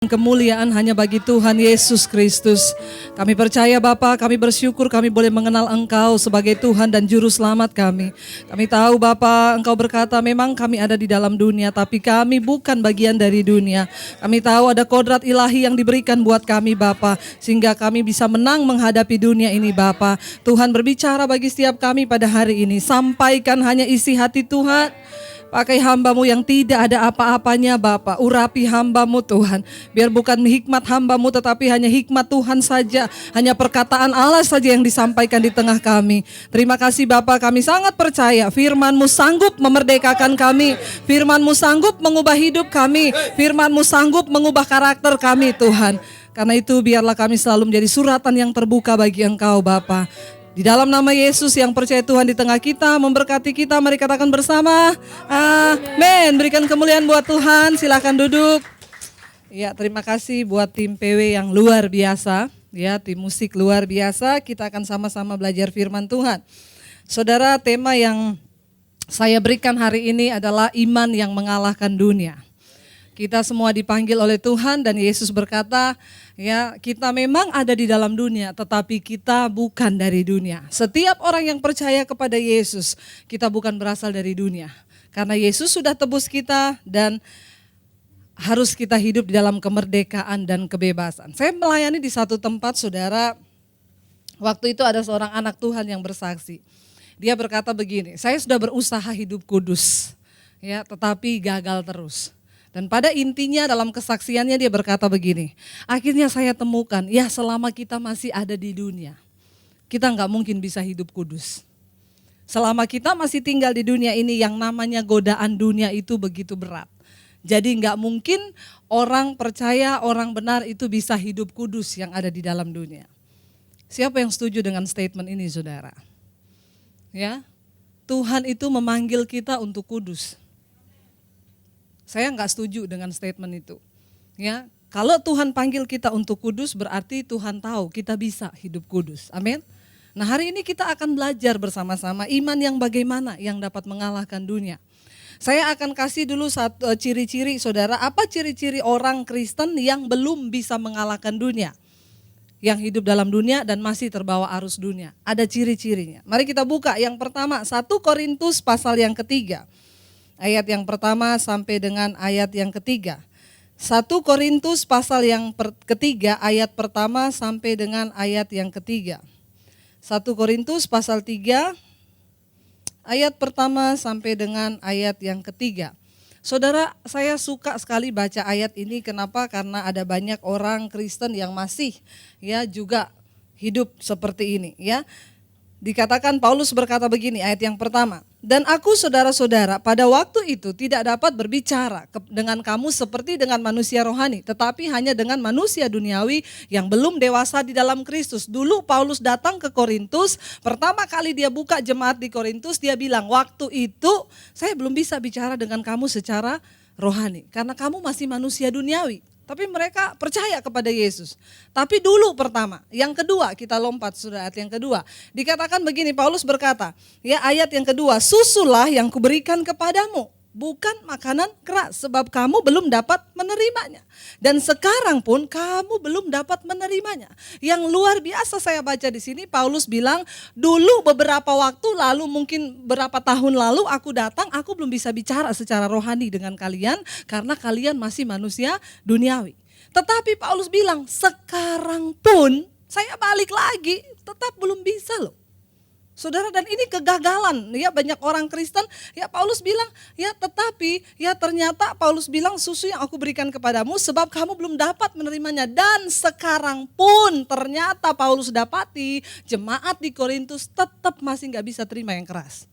Kemuliaan hanya bagi Tuhan Yesus Kristus. Kami percaya Bapa, kami bersyukur kami boleh mengenal Engkau sebagai Tuhan dan Juru Selamat kami. Kami tahu Bapa, Engkau berkata memang kami ada di dalam dunia, tapi kami bukan bagian dari dunia. Kami tahu ada kodrat ilahi yang diberikan buat kami Bapa, sehingga kami bisa menang menghadapi dunia ini Bapa. Tuhan berbicara bagi setiap kami pada hari ini. Sampaikan hanya isi hati Tuhan. Pakai hamba-Mu yang tidak ada apa-apanya Bapa. Urapi hamba-Mu Tuhan. Biar bukan hikmat hamba-Mu tetapi hanya hikmat Tuhan saja. Hanya perkataan Allah saja yang disampaikan di tengah kami. Terima kasih Bapa, kami sangat percaya firman-Mu sanggup memerdekakan kami. Firman-Mu sanggup mengubah hidup kami. Firman-Mu sanggup mengubah karakter kami Tuhan. Karena itu biarlah kami selalu menjadi suratan yang terbuka bagi Engkau Bapa. Di dalam nama Yesus yang percaya Tuhan di tengah kita, memberkati kita, mari katakan bersama, amin. Berikan kemuliaan buat Tuhan, silakan duduk. Ya, terima kasih buat tim PW yang luar biasa, ya, tim musik luar biasa. Kita akan sama-sama belajar firman Tuhan. Saudara, tema yang saya berikan hari ini adalah iman yang mengalahkan dunia. Kita semua dipanggil oleh Tuhan dan Yesus berkata, ya, kita memang ada di dalam dunia, tetapi kita bukan dari dunia. Setiap orang yang percaya kepada Yesus, kita bukan berasal dari dunia. Karena Yesus sudah tebus kita dan harus kita hidup di dalam kemerdekaan dan kebebasan. Saya melayani di satu tempat, saudara, waktu itu ada seorang anak Tuhan yang bersaksi. Dia berkata begini, saya sudah berusaha hidup kudus, ya, tetapi gagal terus. Dan pada intinya dalam kesaksiannya dia berkata begini, akhirnya saya temukan, ya selama kita masih ada di dunia, kita nggak mungkin bisa hidup kudus. Selama kita masih tinggal di dunia ini yang namanya godaan dunia itu begitu berat. Jadi nggak mungkin orang percaya, orang benar itu bisa hidup kudus yang ada di dalam dunia. Siapa yang setuju dengan statement ini saudara? Ya, Tuhan itu memanggil kita untuk kudus. Saya nggak setuju dengan statement itu. Ya, kalau Tuhan panggil kita untuk kudus berarti Tuhan tahu kita bisa hidup kudus. Amin. Nah, hari ini kita akan belajar bersama-sama iman yang bagaimana yang dapat mengalahkan dunia. Saya akan kasih dulu satu ciri-ciri saudara, apa ciri-ciri orang Kristen yang belum bisa mengalahkan dunia. Yang hidup dalam dunia dan masih terbawa arus dunia. Ada ciri-cirinya. Mari kita buka yang pertama 1 Korintus pasal yang ketiga. Ayat yang pertama sampai dengan ayat yang ketiga. 1 Korintus pasal yang ketiga ayat pertama sampai dengan ayat yang ketiga. 1 Korintus pasal 3 ayat pertama sampai dengan ayat yang ketiga. Saudara, saya suka sekali baca ayat ini. Kenapa? Karena ada banyak orang Kristen yang masih ya juga hidup seperti ini ya. Dikatakan Paulus berkata begini, ayat yang pertama. Dan aku saudara-saudara pada waktu itu tidak dapat berbicara dengan kamu seperti dengan manusia rohani, tetapi hanya dengan manusia duniawi yang belum dewasa di dalam Kristus. Dulu Paulus datang ke Korintus, pertama kali dia buka jemaat di Korintus, dia bilang waktu itu saya belum bisa bicara dengan kamu secara rohani, karena kamu masih manusia duniawi. Tapi mereka percaya kepada Yesus. Tapi dulu pertama, yang kedua kita lompat sudah ayat yang kedua. Dikatakan begini, Paulus berkata, ya ayat yang kedua, susulah yang kuberikan kepadamu, bukan makanan keras, sebab kamu belum dapat menerimanya. Dan sekarang pun kamu belum dapat menerimanya. Yang luar biasa saya baca di sini, Paulus bilang, dulu beberapa waktu lalu, mungkin berapa tahun lalu aku datang, aku belum bisa bicara secara rohani dengan kalian, karena kalian masih manusia duniawi. Tetapi Paulus bilang, sekarang pun saya balik lagi, tetap belum bisa loh. Saudara, dan ini kegagalan ya banyak orang Kristen. Ya Paulus bilang, ya tetapi ya ternyata Paulus bilang susu yang aku berikan kepadamu sebab kamu belum dapat menerimanya. Dan sekarang pun ternyata Paulus dapati jemaat di Korintus tetap masih gak bisa terima yang keras.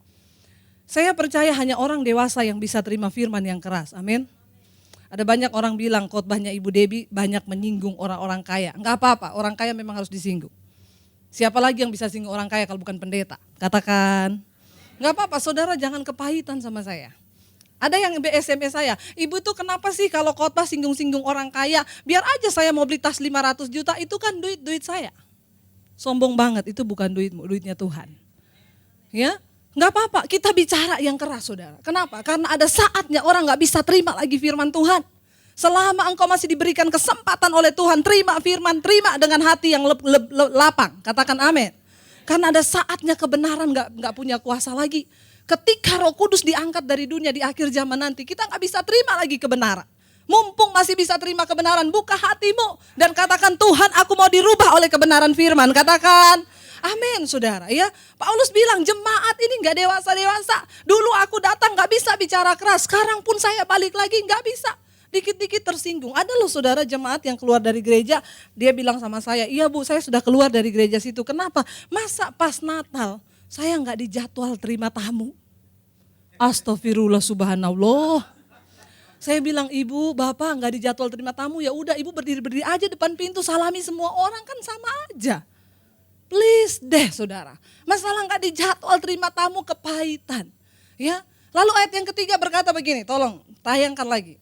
Saya percaya hanya orang dewasa yang bisa terima firman yang keras, amin. Ada banyak orang bilang khotbahnya Ibu Debbie banyak menyinggung orang-orang kaya. Enggak apa-apa, orang kaya memang harus disinggung. Siapa lagi yang bisa singgung orang kaya kalau bukan pendeta? Katakan. Enggak apa-apa, saudara jangan kepahitan sama saya. Ada yang SMS saya, ibu tuh kenapa sih kalau khotbah singgung-singgung orang kaya? Biar aja saya mau beli tas 500 juta, itu kan duit saya. Sombong banget, itu bukan duitmu, duitnya Tuhan. Ya, enggak apa-apa, kita bicara yang keras saudara. Kenapa? Karena ada saatnya orang gak bisa terima lagi firman Tuhan. Selama engkau masih diberikan kesempatan oleh Tuhan, terima firman, terima dengan hati yang lapang. Katakan amin. Karena ada saatnya kebenaran nggak punya kuasa lagi. Ketika Roh Kudus diangkat dari dunia di akhir zaman nanti, kita nggak bisa terima lagi kebenaran. Mumpung masih bisa terima kebenaran, buka hatimu dan katakan, Tuhan, aku mau dirubah oleh kebenaran firman. Katakan amin, saudara. Ya, Paulus bilang jemaat ini nggak dewasa-dewasa. Dulu aku datang nggak bisa bicara keras, sekarang pun saya balik lagi nggak bisa. Dikit-dikit tersinggung. Ada loh saudara jemaat yang keluar dari gereja, dia bilang sama saya, iya Bu, saya sudah keluar dari gereja situ. Kenapa? Masa pas Natal saya nggak dijadwal terima tamu? Astagfirullah subhanallah. Saya bilang, Ibu, Bapak nggak dijadwal terima tamu, ya udah Ibu berdiri-berdiri aja depan pintu, salami semua orang, kan sama aja. Please deh saudara, masalah nggak dijadwal terima tamu kepahitan. Ya, lalu ayat yang ketiga berkata begini, tolong tayangkan lagi.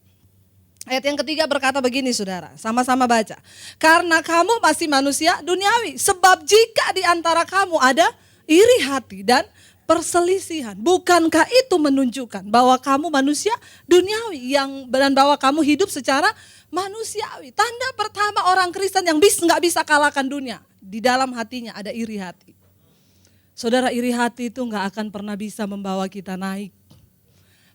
Ayat yang ketiga berkata begini saudara, sama-sama baca. Karena kamu masih manusia duniawi, sebab jika di antara kamu ada iri hati dan perselisihan, bukankah itu menunjukkan bahwa kamu manusia duniawi dan bahwa kamu hidup secara manusiawi. Tanda pertama orang Kristen yang nggak bisa kalahkan dunia, di dalam hatinya ada iri hati. Saudara, iri hati itu nggak akan pernah bisa membawa kita naik.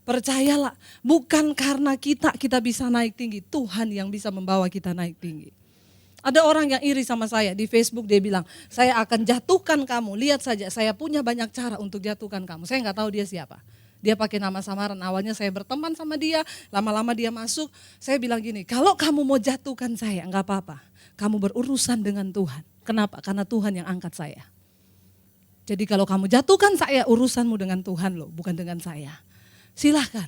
Percayalah, bukan karena kita bisa naik tinggi, Tuhan yang bisa membawa kita naik tinggi. Ada orang yang iri sama saya di Facebook, dia bilang, saya akan jatuhkan kamu, lihat saja saya punya banyak cara untuk jatuhkan kamu. Saya nggak tahu dia siapa. Dia pakai nama samaran, awalnya saya berteman sama dia, lama-lama dia masuk. Saya bilang gini, kalau kamu mau jatuhkan saya nggak apa-apa, kamu berurusan dengan Tuhan. Kenapa? Karena Tuhan yang angkat saya. Jadi kalau kamu jatuhkan saya, urusanmu dengan Tuhan loh, bukan dengan saya. Silahkan,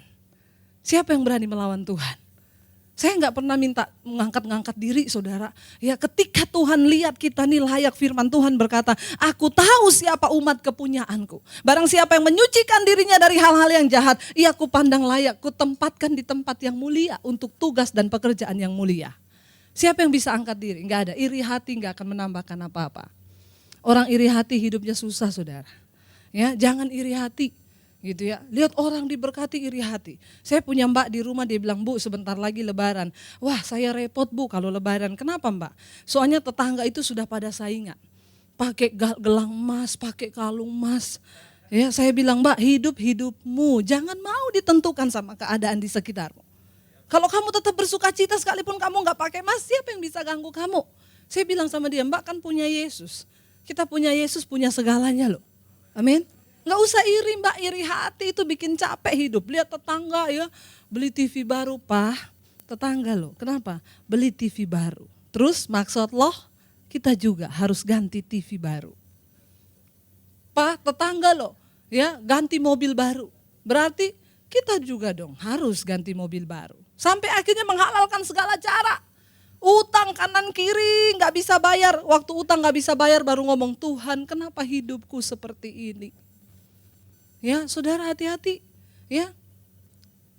siapa yang berani melawan Tuhan? Saya nggak pernah minta mengangkat diri saudara. Ya, ketika Tuhan lihat kita nih layak, firman Tuhan berkata, aku tahu siapa umat kepunyaanku. Barang siapa yang menyucikan dirinya dari hal-hal yang jahat, ia ku pandang layak, ku tempatkan di tempat yang mulia untuk tugas dan pekerjaan yang mulia. Siapa yang bisa angkat diri? Nggak ada. Iri hati nggak akan menambahkan apa-apa. Orang iri hati hidupnya susah saudara. Ya, jangan iri hati. Gitu ya, lihat orang diberkati iri hati. Saya punya mbak di rumah, dia bilang, Bu, sebentar lagi lebaran. Wah, saya repot Bu kalau lebaran. Kenapa Mbak? Soalnya tetangga itu sudah pada saingan. Pakai gelang emas, pakai kalung emas. Ya, saya bilang, Mbak, hidupmu jangan mau ditentukan sama keadaan di sekitarmu. Kalau kamu tetap bersuka cita sekalipun kamu nggak pakai emas, siapa yang bisa ganggu kamu? Saya bilang sama dia, Mbak kan punya Yesus. Kita punya Yesus, punya segalanya loh. Amin. Nggak usah iri Mbak, iri hati itu bikin capek hidup. Lihat tetangga ya, beli TV baru. Pak, tetangga loh, kenapa? Beli TV baru. Terus maksud loh, kita juga harus ganti TV baru. Pak, tetangga loh, ya ganti mobil baru. Berarti kita juga dong harus ganti mobil baru. Sampai akhirnya menghalalkan segala cara. Utang kanan kiri nggak bisa bayar. Waktu utang nggak bisa bayar baru ngomong, Tuhan kenapa hidupku seperti ini? Ya, saudara hati-hati, ya.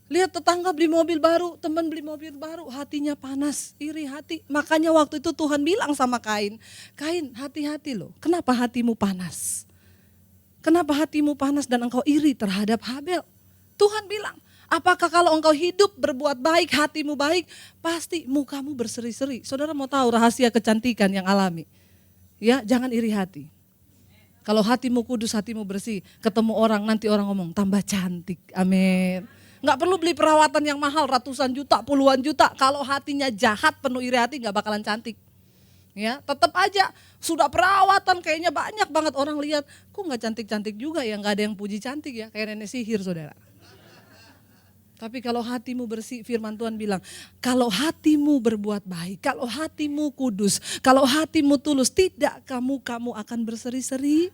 Lihat tetangga beli mobil baru, teman beli mobil baru, hatinya panas, iri hati. Makanya waktu itu Tuhan bilang sama Kain, Kain hati-hati loh, kenapa hatimu panas? Kenapa hatimu panas dan engkau iri terhadap Habel? Tuhan bilang, apakah kalau engkau hidup berbuat baik, hatimu baik, pasti mukamu berseri-seri. Saudara mau tahu rahasia kecantikan yang alami? Ya, jangan iri hati. Kalau hatimu kudus, hatimu bersih, ketemu orang nanti orang ngomong tambah cantik, amin. Nggak perlu beli perawatan yang mahal ratusan juta, puluhan juta. Kalau hatinya jahat, penuh iri hati nggak bakalan cantik. Ya, tetap aja sudah perawatan kayaknya banyak banget orang lihat, kok nggak cantik-cantik juga ya, nggak ada yang puji cantik ya, kayak nenek sihir saudara. Tapi kalau hatimu bersih, firman Tuhan bilang, kalau hatimu berbuat baik, kalau hatimu kudus, kalau hatimu tulus, tidak kamu akan berseri-seri.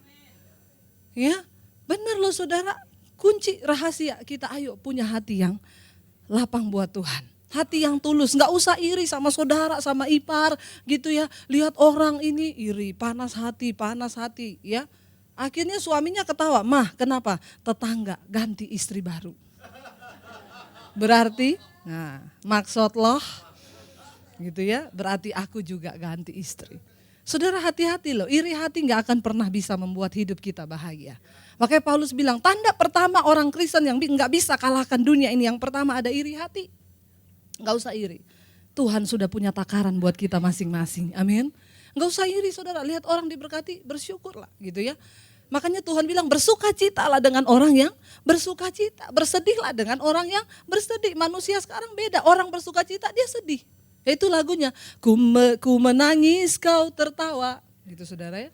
Ya, benar loh saudara, kunci rahasia kita, ayo punya hati yang lapang buat Tuhan. Hati yang tulus, gak usah iri sama saudara, sama ipar gitu ya. Lihat orang ini iri, panas hati ya. Akhirnya suaminya ketawa, Mah kenapa? Tetangga ganti istri baru. Berarti, nah maksud loh gitu ya, berarti aku juga ganti istri. Saudara hati-hati loh, iri hati gak akan pernah bisa membuat hidup kita bahagia. Makanya Paulus bilang, tanda pertama orang Kristen yang gak bisa kalahkan dunia ini, yang pertama ada iri hati. Gak usah iri. Tuhan sudah punya takaran buat kita masing-masing. Amin. Enggak usah iri saudara, lihat orang diberkati, bersyukurlah gitu ya. Makanya Tuhan bilang bersukacitalah dengan orang yang bersukacita, bersedihlah dengan orang yang bersedih. Manusia sekarang beda, orang bersukacita dia sedih. Itu lagunya, ku menangis kau tertawa, gitu saudara ya.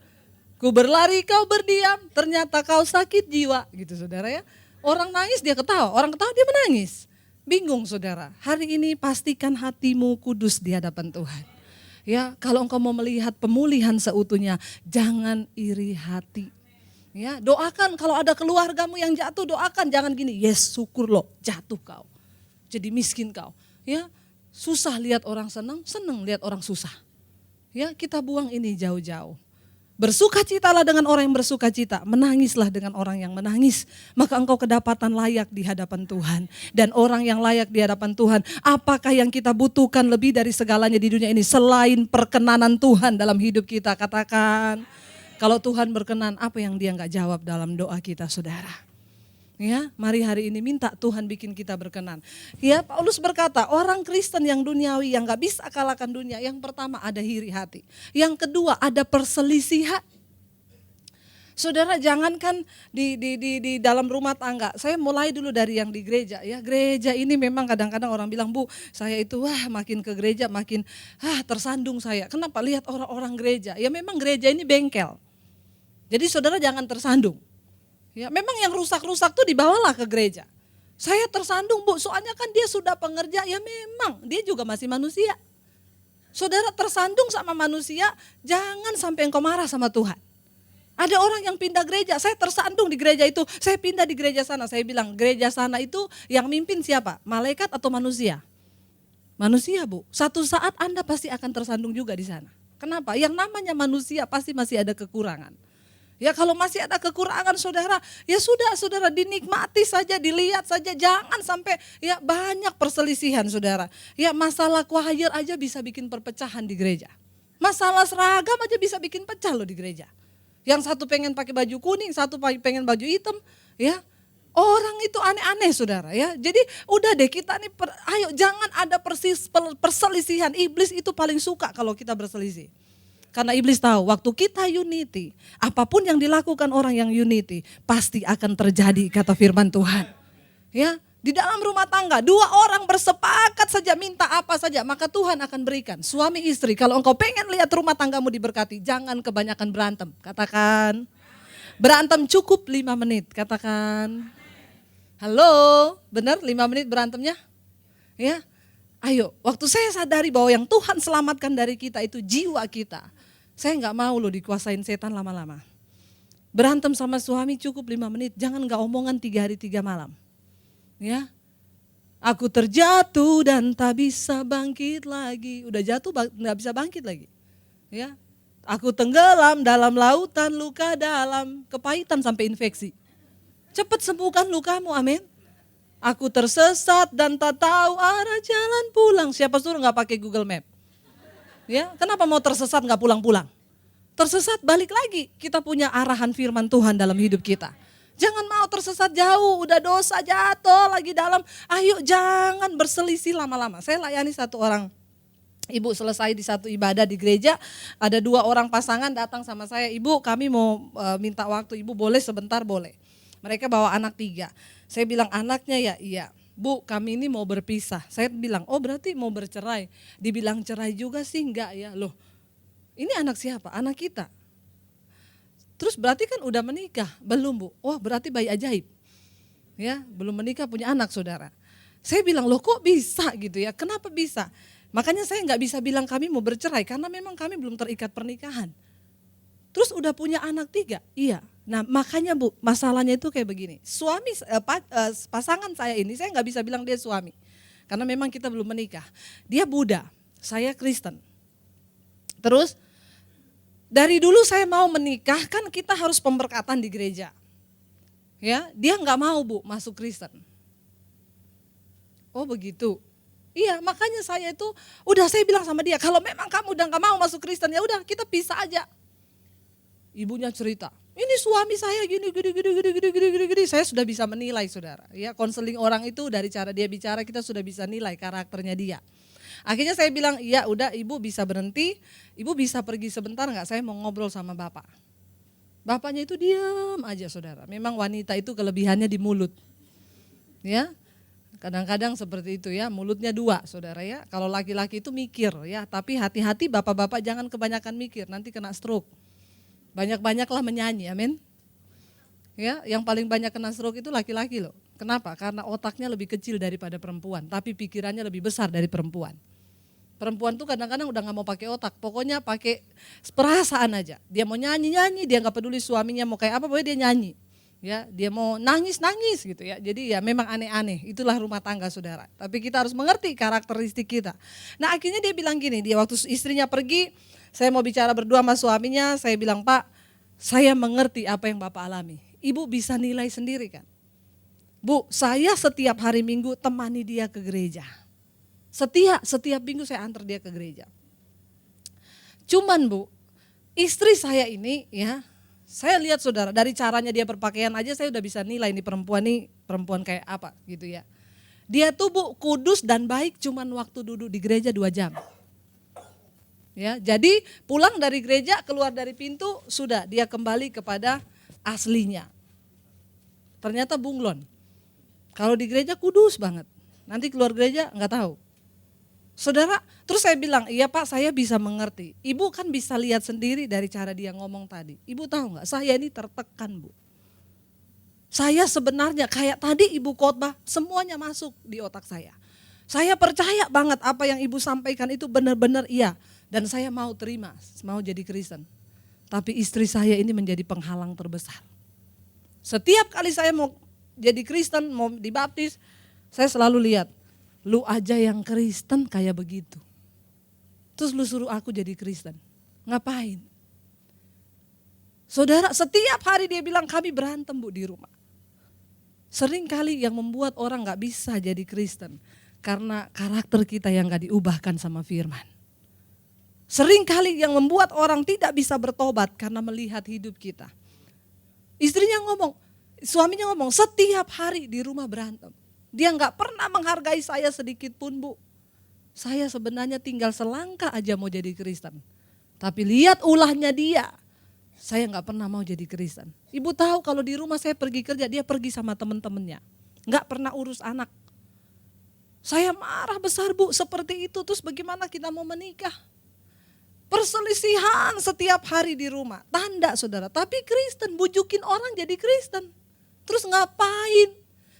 Ku berlari kau berdiam, ternyata kau sakit jiwa, gitu saudara ya. Orang nangis dia ketawa, orang ketawa dia menangis. Bingung saudara, hari ini pastikan hatimu kudus di hadapan Tuhan. Ya, kalau engkau mau melihat pemulihan seutuhnya, jangan iri hati. Ya, doakan kalau ada keluargamu yang jatuh, doakan, jangan gini, yes syukur loh, jatuh kau. Jadi miskin kau. Ya, susah lihat orang senang, senang lihat orang susah. Ya, kita buang ini jauh-jauh. Bersukacitalah dengan orang yang bersukacita, menangislah dengan orang yang menangis, maka engkau kedapatan layak di hadapan Tuhan. Dan orang yang layak di hadapan Tuhan, apakah yang kita butuhkan lebih dari segalanya di dunia ini selain perkenanan Tuhan dalam hidup kita? Katakan, kalau Tuhan berkenan, apa yang dia enggak jawab dalam doa kita saudara? Ya, mari hari ini minta Tuhan bikin kita berkenan. Ya, Paulus berkata, orang Kristen yang duniawi yang gak bisa kalahkan dunia, yang pertama ada iri hati. Yang kedua ada perselisihan. Saudara, jangankan di dalam rumah tangga. Saya mulai dulu dari yang di gereja ya. Gereja ini memang kadang-kadang orang bilang, Bu, saya itu makin ke gereja makin tersandung saya. Kenapa? Lihat orang-orang gereja. Ya memang gereja ini bengkel. Jadi saudara jangan tersandung. Ya, memang yang rusak-rusak tuh dibawalah ke gereja. Saya tersandung, Bu, soalnya kan dia sudah pengerja, ya memang dia juga masih manusia. Saudara tersandung sama manusia, jangan sampai engkau marah sama Tuhan. Ada orang yang pindah gereja, saya tersandung di gereja itu, saya pindah di gereja sana. Saya bilang, gereja sana itu yang mimpin siapa? Malaikat atau manusia? Manusia, Bu. Satu saat Anda pasti akan tersandung juga di sana. Kenapa? Yang namanya manusia pasti masih ada kekurangan. Ya kalau masih ada kekurangan saudara, ya sudah saudara dinikmati saja, dilihat saja, jangan sampai ya banyak perselisihan saudara. Ya masalah choir aja bisa bikin perpecahan di gereja. Masalah seragam aja bisa bikin pecah loh di gereja. Yang satu pengen pakai baju kuning, satu pengen baju hitam, ya. Orang itu aneh-aneh saudara ya. Jadi udah deh kita nih, ayo jangan ada perselisihan. Iblis itu paling suka kalau kita berselisih. Karena iblis tahu waktu kita unity, apapun yang dilakukan orang yang unity pasti akan terjadi kata firman Tuhan. Ya, di dalam rumah tangga dua orang bersepakat saja minta apa saja maka Tuhan akan berikan. Suami istri, kalau engkau pengen lihat rumah tanggamu diberkati, jangan kebanyakan berantem. Katakan, berantem cukup 5 menit. Katakan, halo, benar 5 menit berantemnya? Ya, ayo, waktu saya sadari bahwa yang Tuhan selamatkan dari kita itu jiwa kita. Saya gak mau loh dikuasain setan lama-lama. Berantem sama suami cukup 5 menit, jangan gak omongan 3 hari 3 malam. Ya, aku terjatuh dan tak bisa bangkit lagi. Udah jatuh gak bisa bangkit lagi. Ya, aku tenggelam dalam lautan luka dalam, kepahitan sampai infeksi. Cepat sembuhkan lukamu, amin. Aku tersesat dan tak tahu arah jalan pulang. Siapa suruh gak pakai Google Map? Ya, kenapa mau tersesat gak pulang-pulang? Tersesat balik lagi, kita punya arahan firman Tuhan dalam hidup kita. Jangan mau tersesat jauh, udah dosa jatuh lagi dalam. Ayo jangan berselisih lama-lama. Saya layani satu orang ibu selesai di satu ibadah di gereja. Ada 2 orang pasangan datang sama saya. Ibu kami mau minta waktu, ibu boleh sebentar? Boleh. Mereka bawa anak 3. Saya bilang anaknya ya iya. Bu kami ini mau berpisah. Saya bilang oh berarti mau bercerai. Dibilang cerai juga sih enggak ya. Loh ini anak siapa? Anak kita. Terus berarti kan udah menikah? Belum Bu. Wah berarti bayi ajaib. Ya belum menikah punya anak saudara. Saya bilang loh kok bisa gitu ya. Kenapa bisa? Makanya saya gak bisa bilang kami mau bercerai. Karena memang kami belum terikat pernikahan. Terus udah punya anak 3? Iya. Nah makanya Bu masalahnya itu kayak begini. Pasangan saya ini saya gak bisa bilang dia suami. Karena memang kita belum menikah. Dia Buddha, saya Kristen. Terus dari dulu saya mau menikah kan kita harus pemberkatan di gereja. Ya, dia gak mau Bu masuk Kristen. Oh begitu. Iya makanya saya itu udah saya bilang sama dia kalau memang kamu udah gak mau masuk Kristen ya udah kita pisah aja. Ibunya cerita, ini suami saya gini. Saya sudah bisa menilai saudara. Ya konseling orang itu dari cara dia bicara kita sudah bisa nilai karakternya dia. Akhirnya saya bilang, iya udah ibu bisa berhenti, ibu bisa pergi sebentar nggak, saya mau ngobrol sama bapak. Bapaknya itu diam aja saudara, memang wanita itu kelebihannya di mulut. Ya, kadang-kadang seperti itu ya, mulutnya dua saudara ya. Kalau laki-laki itu mikir ya, tapi hati-hati bapak-bapak jangan kebanyakan mikir, nanti kena stroke. Banyak-banyaklah menyanyi, amin. Ya, yang paling banyak kena stroke itu laki-laki loh. Kenapa? Karena otaknya lebih kecil daripada perempuan, tapi pikirannya lebih besar dari perempuan. Perempuan tuh kadang-kadang udah gak mau pakai otak, pokoknya pakai perasaan aja. Dia mau nyanyi-nyanyi, dia gak peduli suaminya mau kayak apa, pokoknya dia nyanyi. Ya, dia mau nangis-nangis gitu ya. Jadi ya memang aneh-aneh, itulah rumah tangga saudara. Tapi kita harus mengerti karakteristik kita. Nah akhirnya dia bilang gini, dia waktu istrinya pergi, saya mau bicara berdua sama suaminya, saya bilang, Pak, saya mengerti apa yang Bapak alami. Ibu bisa nilai sendiri kan. Bu, saya setiap hari Minggu temani dia ke gereja. Setiap minggu saya antar dia ke gereja. Cuman Bu, istri saya ini ya, saya lihat saudara, dari caranya dia berpakaian aja saya udah bisa nilai nih perempuan kayak apa gitu ya. Dia tuh Bu kudus dan baik cuman waktu duduk di gereja 2 jam. Ya, jadi pulang dari gereja, keluar dari pintu, sudah dia kembali kepada aslinya. Ternyata bunglon. Kalau di gereja kudus banget, nanti keluar gereja nggak tahu. Saudara, terus saya bilang, iya Pak saya bisa mengerti. Ibu kan bisa lihat sendiri dari cara dia ngomong tadi. Ibu tahu nggak, saya ini tertekan Bu. Saya sebenarnya kayak tadi Ibu khotbah, semuanya masuk di otak saya. Saya percaya banget apa yang Ibu sampaikan itu benar-benar iya. Dan saya mau terima, mau jadi Kristen. Tapi istri saya ini menjadi penghalang terbesar. Setiap kali saya mau jadi Kristen, mau dibaptis, saya selalu lihat, lu aja yang Kristen kayak begitu. Terus lu suruh aku jadi Kristen, ngapain? Saudara, setiap hari dia bilang kami berantem Bu di rumah. Sering kali yang membuat orang gak bisa jadi Kristen, karena karakter kita yang gak diubahkan sama firman. Sering kali yang membuat orang tidak bisa bertobat karena melihat hidup kita. Suaminya ngomong setiap hari di rumah berantem. Dia gak pernah menghargai saya sedikit pun Bu. Saya sebenarnya tinggal selangkah aja mau jadi Kristen. Tapi lihat ulahnya dia, saya gak pernah mau jadi Kristen. Ibu tahu kalau di rumah saya pergi kerja, dia pergi sama teman-temannya. Gak pernah urus anak. Saya marah besar Bu, seperti itu terus bagaimana kita mau menikah? Perselisihan setiap hari di rumah, tanda saudara. Tapi Kristen, bujukin orang jadi Kristen. Terus ngapain?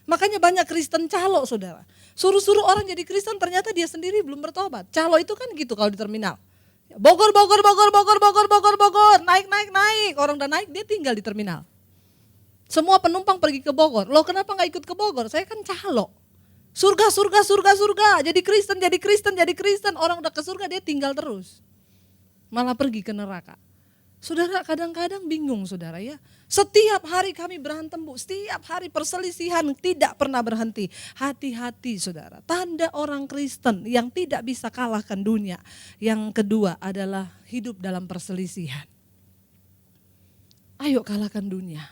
Makanya banyak Kristen calo saudara. Suruh-suruh orang jadi Kristen ternyata dia sendiri belum bertobat. Calo itu kan gitu kalau di terminal. Bogor, naik. Orang udah naik dia tinggal di terminal. Semua penumpang pergi ke Bogor. Loh kenapa gak ikut ke Bogor? Saya kan calo. Surga. Jadi Kristen. Orang udah ke surga dia tinggal terus. Malah pergi ke neraka. Saudara kadang-kadang bingung saudara ya. Setiap hari kami berantem Bu, setiap hari perselisihan tidak pernah berhenti. Hati-hati saudara, tanda orang Kristen yang tidak bisa kalahkan dunia. Yang kedua adalah hidup dalam perselisihan. Ayo kalahkan dunia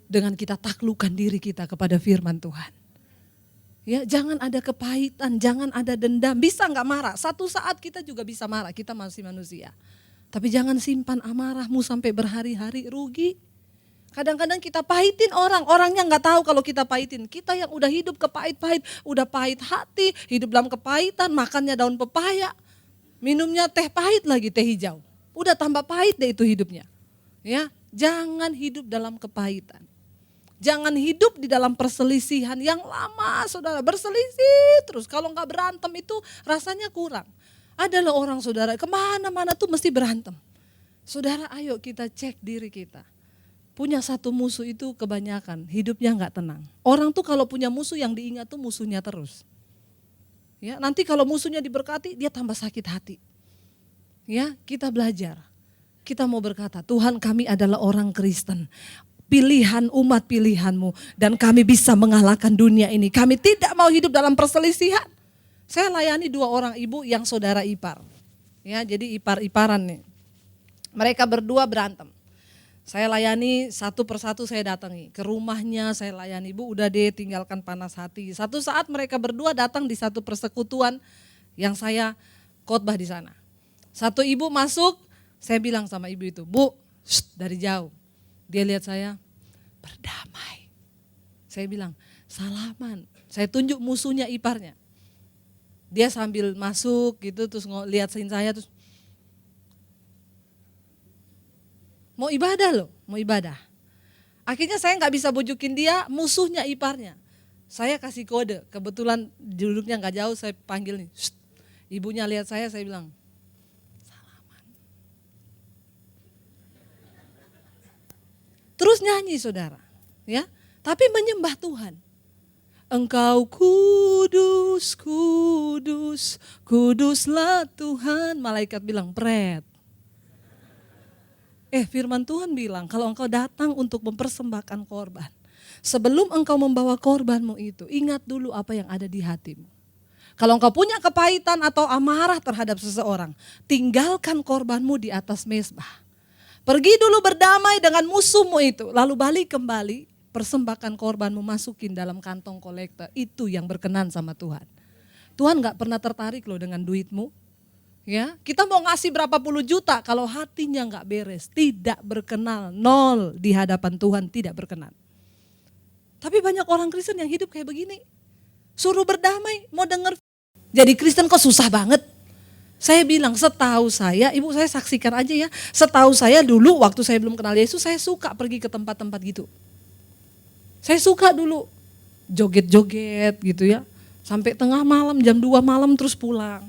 dengan kita taklukkan diri kita kepada firman Tuhan. Ya, jangan ada kepahitan, jangan ada dendam. Bisa gak marah? Satu saat kita juga bisa marah, kita masih manusia. Tapi jangan simpan amarahmu sampai berhari-hari, rugi. Kadang-kadang kita pahitin orangnya gak tahu kalau kita pahitin. Kita yang udah hidup kepahit-pahit, udah pahit hati, hidup dalam kepahitan, makannya daun pepaya, minumnya teh pahit lagi, teh hijau. Udah tambah pahit deh itu hidupnya. Ya, jangan hidup dalam kepahitan. Jangan hidup di dalam perselisihan yang lama saudara, berselisih terus. Kalau gak berantem itu rasanya kurang. Adalah orang saudara kemana-mana tuh mesti berantem. Saudara ayo kita cek diri kita. Punya satu musuh itu kebanyakan, hidupnya gak tenang. Orang tuh kalau punya musuh yang diingat tuh musuhnya terus. Ya, nanti kalau musuhnya diberkati dia tambah sakit hati. Ya, kita belajar. Kita mau berkata, Tuhan kami adalah orang Kristen. Pilihan umat pilihanmu dan kami bisa mengalahkan dunia ini. Kami tidak mau hidup dalam perselisihan. Saya layani 2 orang ibu yang saudara ipar. Ya, jadi ipar-iparan nih. Mereka berdua berantem. Saya layani satu persatu saya datangi. Ke rumahnya saya layani, Bu udah deh tinggalkan panas hati. Satu saat mereka berdua datang di satu persekutuan yang saya khotbah di sana. Satu ibu masuk, saya bilang sama ibu itu, "Bu," dari jauh. Dia lihat saya, "Berdamai." Saya bilang, "Salaman." Saya tunjuk musuhnya iparnya. Dia sambil masuk gitu, terus lihatin saya, terus mau ibadah loh, mau ibadah. Akhirnya saya nggak bisa bujukin dia, musuhnya iparnya. Saya kasih kode, kebetulan duduknya nggak jauh, saya panggil nih. Ibunya lihat saya bilang, "Salaman." Terus nyanyi saudara, ya, tapi menyembah Tuhan. Engkau kudus, kudus, kuduslah Tuhan. Malaikat bilang, "Pret." Firman Tuhan bilang, kalau engkau datang untuk mempersembahkan korban, sebelum engkau membawa korbanmu itu, ingat dulu apa yang ada di hatimu. Kalau engkau punya kepahitan atau amarah terhadap seseorang, tinggalkan korbanmu di atas mezbah. Pergi dulu berdamai dengan musuhmu itu, lalu balik kembali, persembahkan korbanmu, masukin dalam kantong kolektor. Itu yang berkenan sama Tuhan. Tuhan gak pernah tertarik loh dengan duitmu. Ya, kita mau ngasih berapa puluh juta, kalau hatinya gak beres, tidak berkenan, nol di hadapan Tuhan, tidak berkenan. Tapi banyak orang Kristen yang hidup kayak begini. Suruh berdamai, mau denger. Jadi Kristen kok susah banget. Saya bilang, setahu saya, ibu saya saksikan aja ya. Setahu saya dulu waktu saya belum kenal Yesus, saya suka pergi ke tempat-tempat gitu. Saya suka dulu joget-joget gitu ya. Sampai tengah malam, jam 2 malam terus pulang.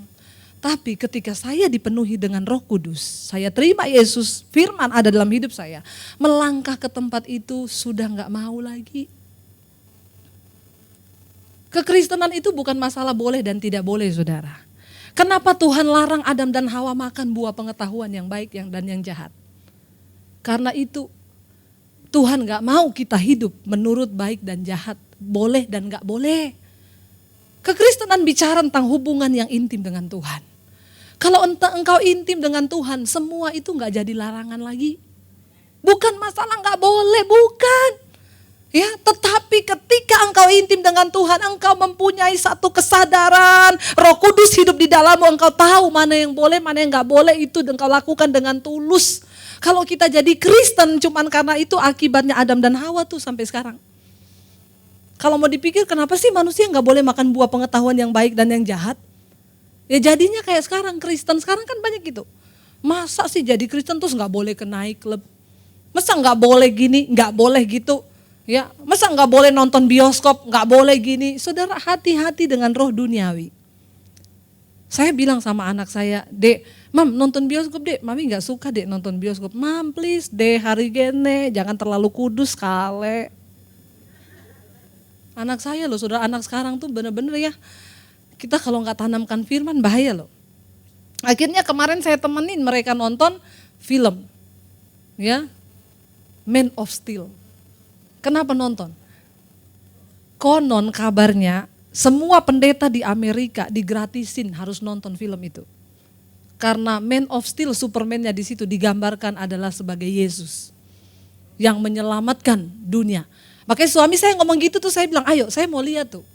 Tapi ketika saya dipenuhi dengan Roh Kudus, saya terima Yesus, firman ada dalam hidup saya. Melangkah ke tempat itu sudah gak mau lagi. Kekristenan itu bukan masalah boleh dan tidak boleh saudara. Kenapa Tuhan larang Adam dan Hawa makan buah pengetahuan yang baik dan yang jahat? Karena itu Tuhan gak mau kita hidup menurut baik dan jahat, boleh dan gak boleh. Kekristenan bicara tentang hubungan yang intim dengan Tuhan. Kalau engkau intim dengan Tuhan, semua itu gak jadi larangan lagi. Bukan masalah gak boleh, bukan. Ya, tetapi ketika engkau intim dengan Tuhan, engkau mempunyai satu kesadaran, Roh Kudus hidup di dalammu, engkau tahu mana yang boleh, mana yang gak boleh, itu engkau lakukan dengan tulus. Kalau kita jadi Kristen cuman karena itu akibatnya Adam dan Hawa tuh sampai sekarang. Kalau mau dipikir kenapa sih manusia gak boleh makan buah pengetahuan yang baik dan yang jahat? Ya jadinya kayak sekarang, Kristen sekarang kan banyak gitu. Masa sih jadi Kristen terus gak boleh ke night club? Masa gak boleh gini, gak boleh gitu? Ya, masa gak boleh nonton bioskop, gak boleh gini? Saudara, hati-hati dengan roh duniawi. Saya bilang sama anak saya, "Dek, Mam nonton bioskop dek, Mami gak suka dek nonton bioskop." "Mam please deh, hari gene, jangan terlalu kudus kale." Anak saya loh, saudara, anak sekarang tuh bener-bener ya, kita kalau gak tanamkan firman bahaya loh. Akhirnya kemarin saya temenin mereka nonton film, ya, Man of Steel. Kenapa nonton? Konon kabarnya semua pendeta di Amerika digratisin harus nonton film itu. Karena Man of Steel, Superman-nya di situ digambarkan adalah sebagai Yesus yang menyelamatkan dunia. Makanya suami saya ngomong gitu tuh, saya bilang, "Ayo, saya mau lihat tuh."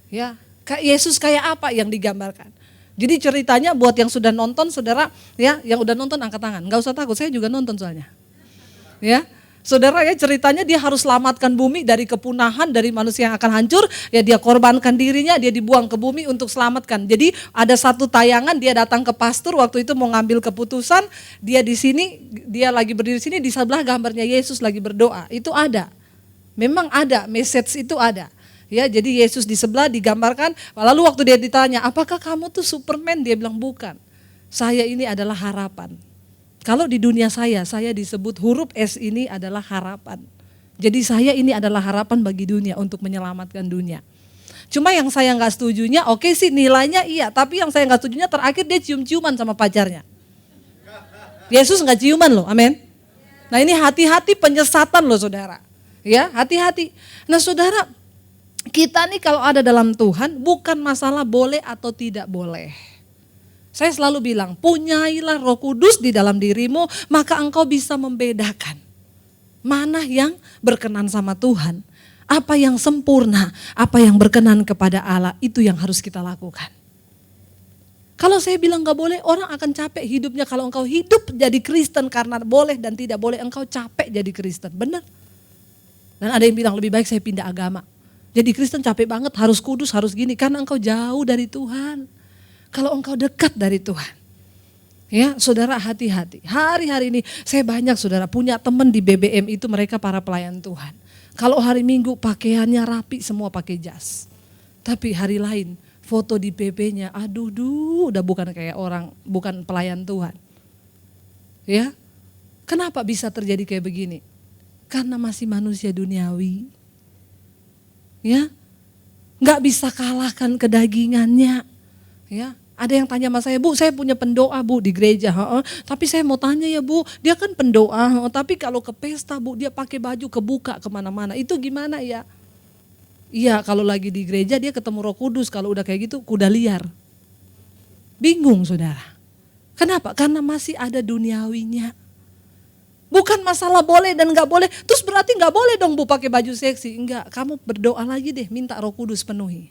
Ya, Yesus kayak apa yang digambarkan. Jadi ceritanya buat yang sudah nonton, saudara, ya, yang udah nonton angkat tangan. Enggak usah takut, saya juga nonton soalnya. Ya. Saudara, ya, ceritanya dia harus selamatkan bumi dari kepunahan, dari manusia yang akan hancur, ya dia korbankan dirinya, dia dibuang ke bumi untuk selamatkan. Jadi ada satu tayangan, dia datang ke pastor waktu itu mau ngambil keputusan, dia di sini, dia lagi berdiri di sini, di sebelah gambarnya Yesus lagi berdoa. Itu ada. Memang ada, message itu ada. Ya, jadi Yesus di sebelah digambarkan, lalu waktu dia ditanya, "Apakah kamu tuh Superman?" Dia bilang, "Bukan. Saya ini adalah harapan." Kalau di dunia saya disebut huruf S ini adalah harapan. Jadi saya ini adalah harapan bagi dunia untuk menyelamatkan dunia. Cuma yang saya gak setujunya, oke sih nilainya iya, tapi yang saya gak setujunya terakhir dia cium-ciuman sama pacarnya. Yesus gak ciuman loh, amin. Nah ini hati-hati penyesatan loh saudara. Ya, hati-hati. Nah saudara, kita nih kalau ada dalam Tuhan bukan masalah boleh atau tidak boleh. Saya selalu bilang, punyailah Roh Kudus di dalam dirimu, maka engkau bisa membedakan mana yang berkenan sama Tuhan, apa yang sempurna, apa yang berkenan kepada Allah, itu yang harus kita lakukan. Kalau saya bilang gak boleh, orang akan capek hidupnya. Kalau engkau hidup jadi Kristen karena boleh dan tidak boleh, engkau capek jadi Kristen. Benar. Dan ada yang bilang lebih baik saya pindah agama. Jadi Kristen capek banget, harus kudus, harus gini. Karena engkau jauh dari Tuhan. Kalau engkau dekat dari Tuhan. Ya, saudara hati-hati. Hari-hari ini saya banyak saudara punya teman di BBM itu mereka para pelayan Tuhan. Kalau hari Minggu pakaiannya rapi, semua pakai jas. Tapi hari lain foto di PP-nya, udah bukan kayak orang, bukan pelayan Tuhan. Ya, kenapa bisa terjadi kayak begini? Karena masih manusia duniawi. Ya, nggak bisa kalahkan kedagingannya. Ya, ada yang tanya sama saya, Bu, saya punya pendoa Bu di gereja. Tapi saya mau tanya ya Bu, dia kan pendoa. Tapi kalau ke pesta Bu, dia pakai baju kebuka kemana-mana. Itu gimana ya? Iya, kalau lagi di gereja dia ketemu Roh Kudus, kalau udah kayak gitu kuda liar. Bingung saudara. Kenapa? Karena masih ada duniawinya. Bukan masalah boleh dan gak boleh, terus berarti gak boleh dong Bu pakai baju seksi. Enggak, kamu berdoa lagi deh, minta Roh Kudus penuhi.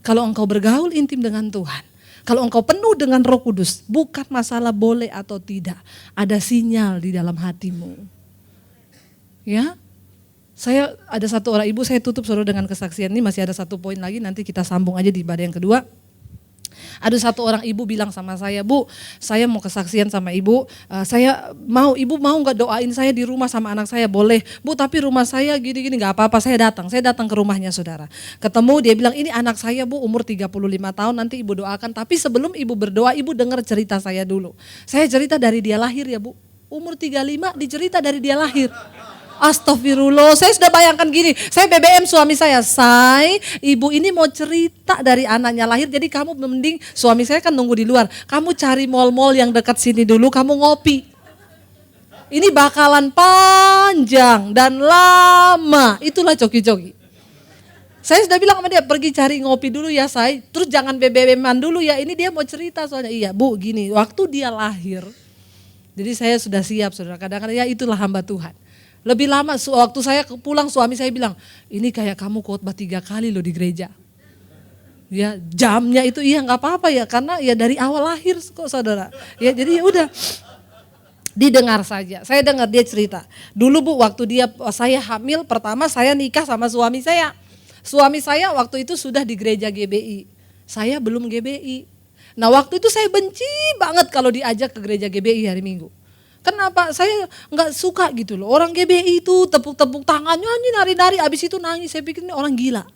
Kalau engkau bergaul intim dengan Tuhan, kalau engkau penuh dengan Roh Kudus, bukan masalah boleh atau tidak, ada sinyal di dalam hatimu. Ya. Saya ada satu orang ibu, saya tutup saudara dengan kesaksian ini, masih ada satu poin lagi, nanti kita sambung aja di ibadah yang kedua. Ada satu orang ibu bilang sama saya, Bu, saya mau kesaksian sama ibu, ibu mau gak doain saya di rumah sama anak saya? Boleh, Bu, tapi rumah saya gini-gini, gak apa-apa, saya datang ke rumahnya saudara. Ketemu, dia bilang ini anak saya Bu, umur 35 tahun, nanti ibu doakan, tapi sebelum ibu berdoa, ibu dengar cerita saya dulu. Saya cerita dari dia lahir ya Bu, umur 35 dicerita dari dia lahir. Astagfirullah, saya sudah bayangkan gini, saya BBM suami saya, ibu ini mau cerita dari anaknya lahir, jadi kamu mending, suami saya kan nunggu di luar, kamu cari mall-mall yang dekat sini dulu, kamu ngopi. Ini bakalan panjang dan lama, itulah coki-coki. Saya sudah bilang sama dia, pergi cari ngopi dulu ya terus jangan BBM-an dulu ya, ini dia mau cerita soalnya, iya Bu gini, waktu dia lahir, jadi saya sudah siap saudara, kadang-kadang ya itulah hamba Tuhan. Lebih lama, waktu saya pulang suami saya bilang, ini kayak kamu khotbah 3 kali loh di gereja. Ya jamnya itu iya gak apa-apa ya, karena ya dari awal lahir kok saudara. Ya jadi ya udah, didengar saja. Saya dengar dia cerita. Dulu Bu waktu saya hamil pertama saya nikah sama suami saya. Suami saya waktu itu sudah di gereja GBI, saya belum GBI. Nah waktu itu saya benci banget kalau diajak ke gereja GBI hari Minggu. Kenapa? Saya nggak suka gitu loh. Orang GBI itu tepuk-tepuk tangan, nyanyi, nari-nari, abis itu nangis. Saya pikir ini orang gila.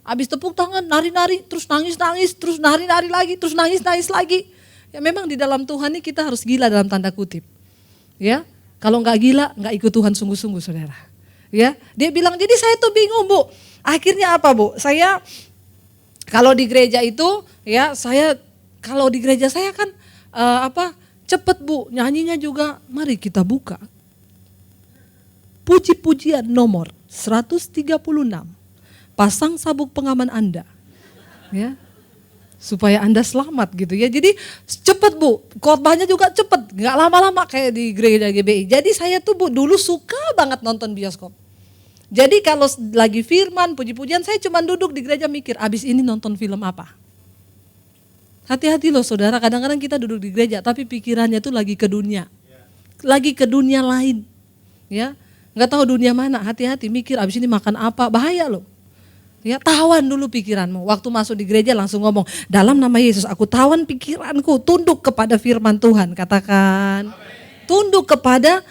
Abis tepuk tangan, nari-nari, terus nangis-nangis, terus nari-nari lagi, terus nangis-nangis lagi. Ya memang di dalam Tuhan ini kita harus gila dalam tanda kutip. Ya, kalau nggak gila, nggak ikut Tuhan sungguh-sungguh saudara. Ya, dia bilang jadi saya tuh bingung Bu. Akhirnya apa Bu? Saya kalau di gereja itu, ya saya kalau di gereja saya kan cepet Bu, nyanyinya juga mari kita buka. Puji-pujian nomor 136. Pasang sabuk pengaman Anda. Ya. Supaya Anda selamat gitu ya. Jadi cepet Bu, khotbahnya juga cepet, gak lama-lama kayak di gereja GBI. Jadi saya tuh Bu dulu suka banget nonton bioskop. Jadi kalau lagi firman, puji-pujian saya cuma duduk di gereja mikir, abis ini nonton film apa? Hati-hati loh saudara, kadang-kadang kita duduk di gereja tapi pikirannya tuh lagi ke dunia. Lagi ke dunia lain. Ya, nggak tahu dunia mana, hati-hati mikir abis ini makan apa, bahaya loh. Ya, tawan dulu pikiranmu. Waktu masuk di gereja langsung ngomong, dalam nama Yesus aku tawan pikiranku, tunduk kepada firman Tuhan, katakan. Tunduk kepada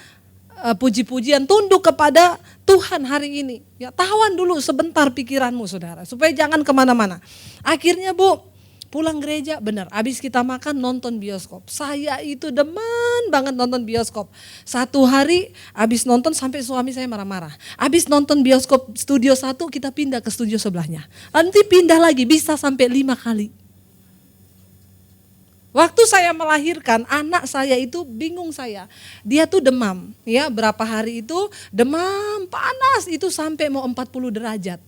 puji-pujian, tunduk kepada Tuhan hari ini. Ya, tawan dulu sebentar pikiranmu saudara, supaya jangan kemana-mana. Akhirnya Bu, pulang gereja benar, abis kita makan nonton bioskop. Saya itu demen banget nonton bioskop. Satu hari abis nonton sampai suami saya marah-marah. Abis nonton bioskop studio 1 kita pindah ke studio sebelahnya. Nanti pindah lagi bisa sampai 5 kali. Waktu saya melahirkan anak saya itu bingung saya. Dia tuh demam ya, berapa hari itu demam panas itu sampai mau 40 derajat.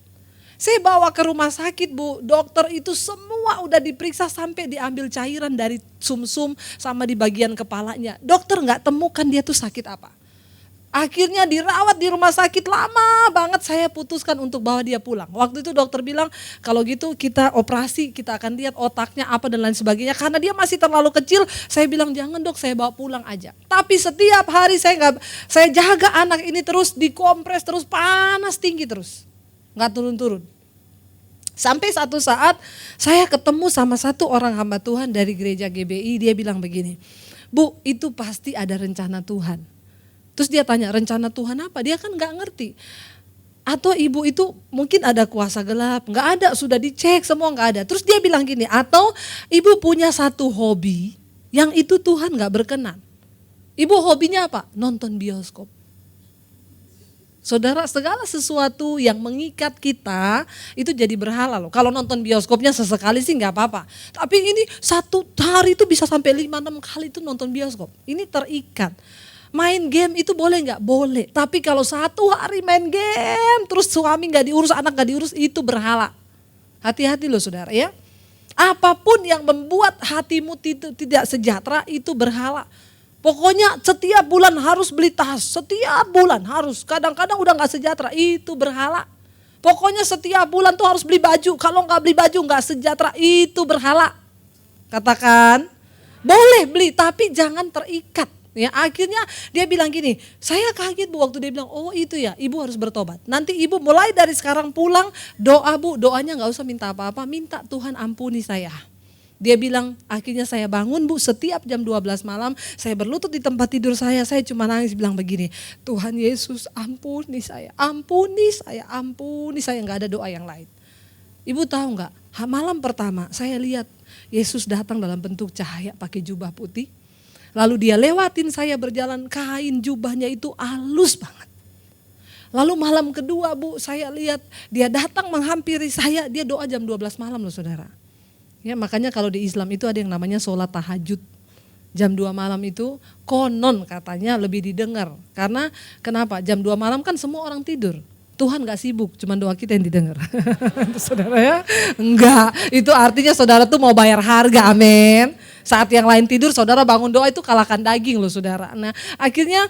Saya bawa ke rumah sakit Bu, dokter itu semua udah diperiksa sampai diambil cairan dari sumsum sama di bagian kepalanya. Dokter nggak temukan dia tuh sakit apa. Akhirnya dirawat di rumah sakit lama banget, saya putuskan untuk bawa dia pulang. Waktu itu dokter bilang kalau gitu kita operasi, kita akan lihat otaknya apa dan lain sebagainya. Karena dia masih terlalu kecil, saya bilang jangan dok, saya bawa pulang aja. Tapi setiap hari saya jaga anak ini terus dikompres terus, panas tinggi terus, nggak turun-turun. Sampai satu saat saya ketemu sama satu orang hamba Tuhan dari gereja GBI, dia bilang begini, Bu itu pasti ada rencana Tuhan. Terus dia tanya rencana Tuhan apa? Dia kan gak ngerti. Atau ibu itu mungkin ada kuasa gelap, gak ada, sudah dicek semua gak ada. Terus dia bilang gini, atau ibu punya satu hobi yang itu Tuhan gak berkenan. Ibu hobinya apa? Nonton bioskop. Saudara, segala sesuatu yang mengikat kita itu jadi berhala loh. Kalau nonton bioskopnya sesekali sih gak apa-apa. Tapi ini satu hari itu bisa sampai 5-6 kali itu nonton bioskop. Ini terikat. Main game itu boleh nggak? Boleh. Tapi kalau satu hari main game, terus suami nggak diurus, anak nggak diurus, itu berhala. Hati-hati loh saudara ya. Apapun yang membuat hatimu tidak sejahtera itu berhala. Pokoknya setiap bulan harus beli tas, setiap bulan harus. Kadang-kadang udah nggak sejahtera, itu berhala. Pokoknya setiap bulan tuh harus beli baju. Kalau nggak beli baju nggak sejahtera, itu berhala. Katakan, boleh beli tapi jangan terikat. Ya, akhirnya dia bilang gini, saya kaget Bu waktu dia bilang, oh itu ya, ibu harus bertobat. Nanti ibu mulai dari sekarang pulang, doa Bu, doanya gak usah minta apa-apa, minta Tuhan ampuni saya. Dia bilang, akhirnya saya bangun Bu, setiap jam 12 malam, saya berlutut di tempat tidur saya cuma nangis bilang begini, Tuhan Yesus ampuni saya, ampuni saya, ampuni saya, gak ada doa yang lain. Ibu tahu gak, malam pertama saya lihat Yesus datang dalam bentuk cahaya pakai jubah putih. Lalu dia lewatin saya berjalan, kain jubahnya itu halus banget. Lalu malam kedua Bu, saya lihat dia datang menghampiri saya, dia doa jam 12 malam loh saudara. Ya, makanya kalau di Islam itu ada yang namanya sholat tahajud. Jam 2 malam itu konon katanya lebih didengar. Karena kenapa? Jam 2 malam kan semua orang tidur. Tuhan gak sibuk, cuma doa kita yang didengar. Saudara ya, enggak. Itu artinya saudara tuh mau bayar harga, amin. Saat yang lain tidur, saudara bangun doa itu kalahkan daging loh saudara. Nah akhirnya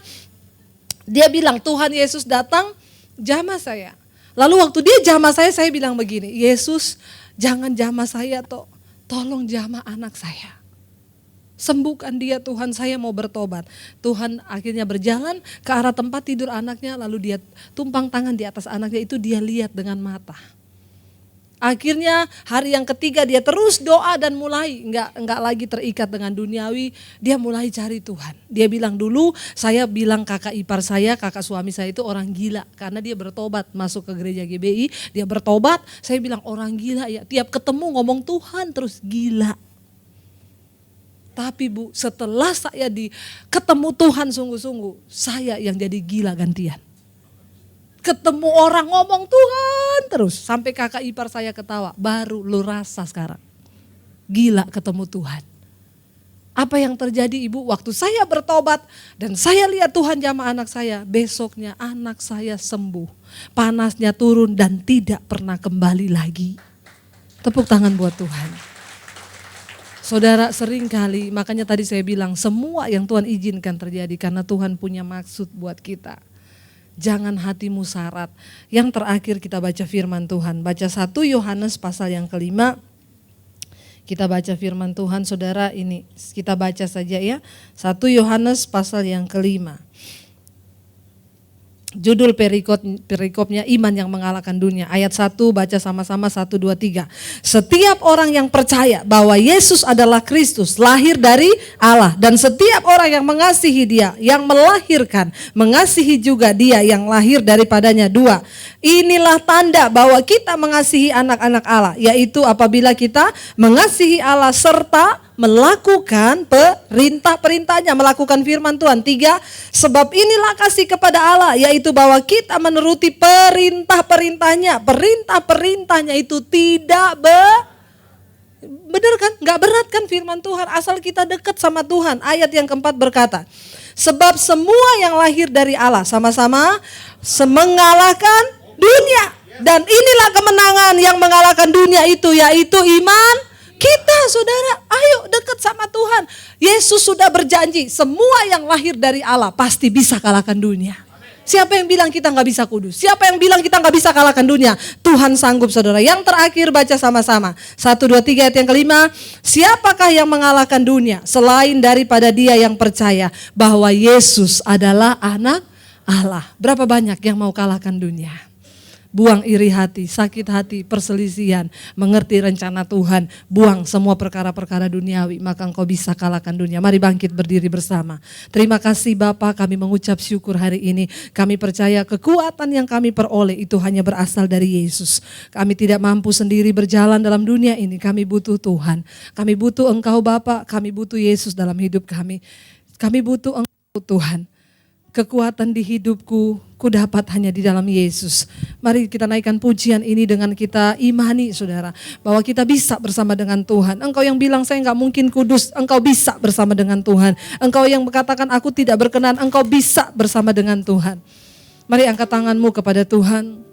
dia bilang Tuhan Yesus datang jamah saya. Lalu waktu dia jamah saya bilang begini, Yesus jangan jamah saya toh, tolong jamah anak saya. Sembuhkan dia Tuhan, saya mau bertobat. Tuhan akhirnya berjalan ke arah tempat tidur anaknya, lalu dia tumpang tangan di atas anaknya itu, dia lihat dengan mata. Akhirnya hari yang ketiga dia terus doa dan mulai enggak lagi terikat dengan duniawi, dia mulai cari Tuhan. Dia bilang dulu, saya bilang kakak ipar saya, kakak suami saya itu orang gila karena dia bertobat masuk ke gereja GBI, dia bertobat, saya bilang orang gila ya, tiap ketemu ngomong Tuhan terus gila. Tapi Bu, setelah saya ketemu Tuhan sungguh-sungguh, saya yang jadi gila gantian. Ketemu orang ngomong Tuhan terus, sampai kakak ipar saya ketawa, baru lu rasa sekarang. Gila ketemu Tuhan. Apa yang terjadi Ibu? Waktu saya bertobat dan saya lihat Tuhan jamah anak saya, besoknya anak saya sembuh. Panasnya turun dan tidak pernah kembali lagi. Tepuk tangan buat Tuhan. Saudara, sering kali, makanya tadi saya bilang semua yang Tuhan izinkan terjadi karena Tuhan punya maksud buat kita. Jangan hatimu syarat. Yang terakhir kita baca firman Tuhan. Baca 1 Yohanes pasal yang kelima. Kita baca firman Tuhan saudara, ini kita baca saja ya. 1 Yohanes pasal yang kelima. Judul perikopnya iman yang mengalahkan dunia. Ayat 1 baca sama-sama 1, 2, 3. Setiap orang yang percaya bahwa Yesus adalah Kristus lahir dari Allah. Dan setiap orang yang mengasihi dia, yang melahirkan, mengasihi juga dia yang lahir daripadanya. 2. Inilah tanda bahwa kita mengasihi anak-anak Allah. Yaitu apabila kita mengasihi Allah serta melakukan perintah-perintahnya, melakukan firman Tuhan. 3, sebab inilah kasih kepada Allah, yaitu bahwa kita menuruti perintah-perintahnya. Perintah-perintahnya itu tidak benar kan? Gak berat kan firman Tuhan, asal kita dekat sama Tuhan. Ayat yang keempat berkata, sebab semua yang lahir dari Allah sama-sama mengalahkan dunia. Dan inilah kemenangan yang mengalahkan dunia itu, yaitu iman kita. Saudara, ayo dekat sama Tuhan. Yesus sudah berjanji semua yang lahir dari Allah pasti bisa kalahkan dunia. Siapa yang bilang kita nggak bisa kudus? Siapa yang bilang kita nggak bisa kalahkan dunia? Tuhan sanggup, saudara. Yang terakhir baca sama-sama. 1, 2, 3 ayat yang kelima. Siapakah yang mengalahkan dunia selain daripada dia yang percaya bahwa Yesus adalah anak Allah? Berapa banyak yang mau kalahkan dunia? Buang iri hati, sakit hati, perselisihan, mengerti rencana Tuhan, buang semua perkara-perkara duniawi, maka engkau bisa kalahkan dunia. Mari bangkit berdiri bersama. Terima kasih Bapa, kami mengucap syukur hari ini. Kami percaya kekuatan yang kami peroleh itu hanya berasal dari Yesus. Kami tidak mampu sendiri berjalan dalam dunia ini, kami butuh Tuhan. Kami butuh Engkau Bapa, kami butuh Yesus dalam hidup kami. Kami butuh Engkau Tuhan. Kekuatan di hidupku, ku dapat hanya di dalam Yesus. Mari kita naikkan pujian ini dengan kita imani, saudara, bahwa kita bisa bersama dengan Tuhan. Engkau yang bilang saya nggak mungkin kudus, engkau bisa bersama dengan Tuhan. Engkau yang berkatakan aku tidak berkenan, engkau bisa bersama dengan Tuhan. Mari angkat tanganmu kepada Tuhan.